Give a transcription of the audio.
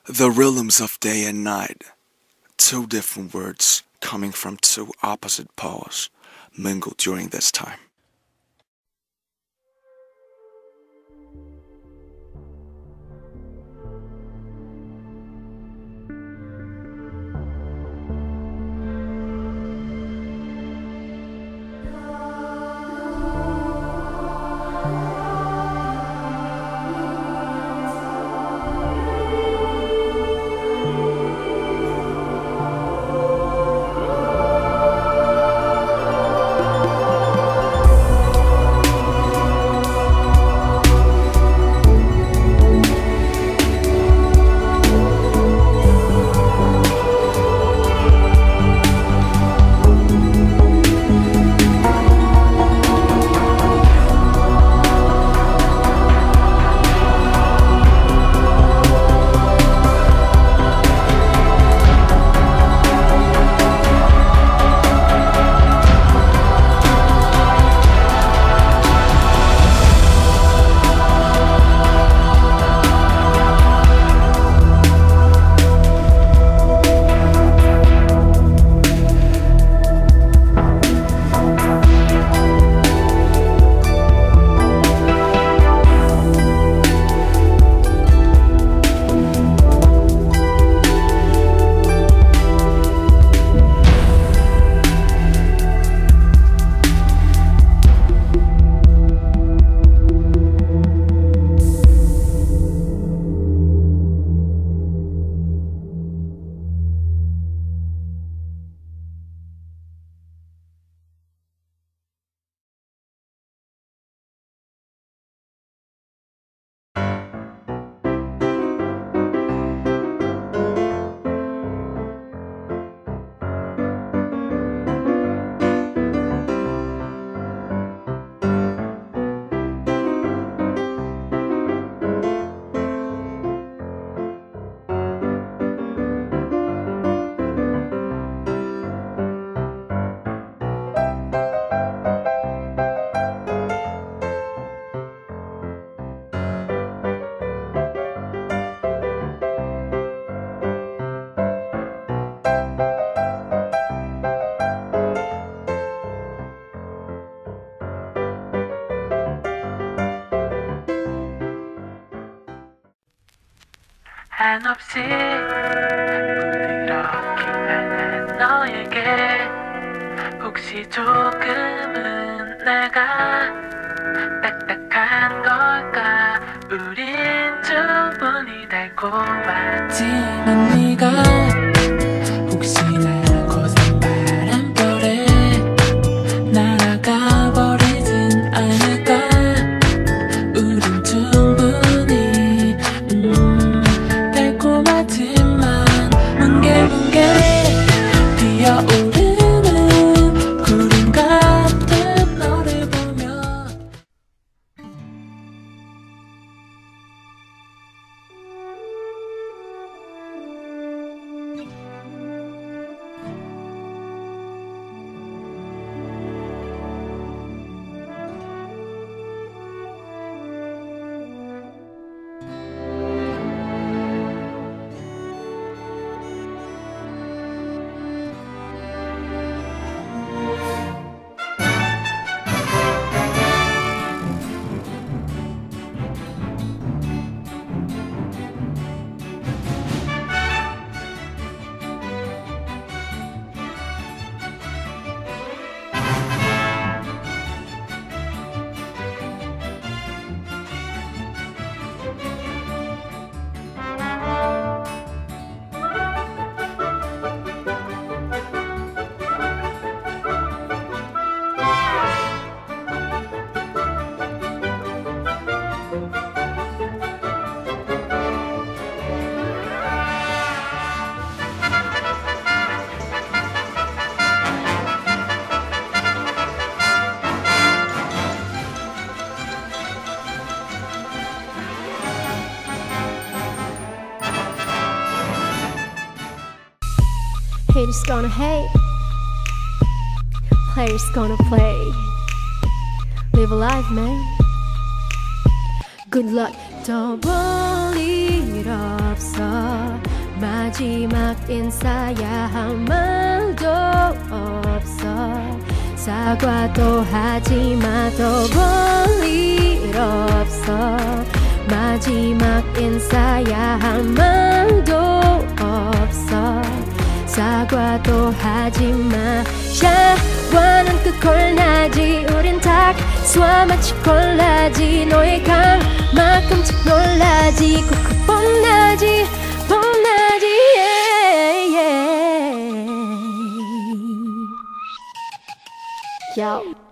The rhythms of day and night, two different words coming from two opposite poles, mingle during this time. 한없이 부드럽기만 한 너에게 혹시 조금은 내가 딱딱한 걸까? 우린 충분히 달콤하지만 네가 혹시나 고산 바람결에 날아가 버리진 않을까? 우린 충분히 달콤하지만 뭉게뭉게 피어오르는 구름 같은 너를 보면 Haters gonna hate, players gonna play. Live a life, man. Good luck. 더 볼 일 없어. 마지막 인사야 할 말도 없어 사과도 하지마 더 볼 일 없어 마지막 인사야 할 말도 없어 사과도 하지마 샤워는 끝콜라지 우린 닭수와 마치 콜라지 너의 강만큼씩 놀라지 쿡쿡 뻔나지 뻔나지 yeah, yeah. Yo.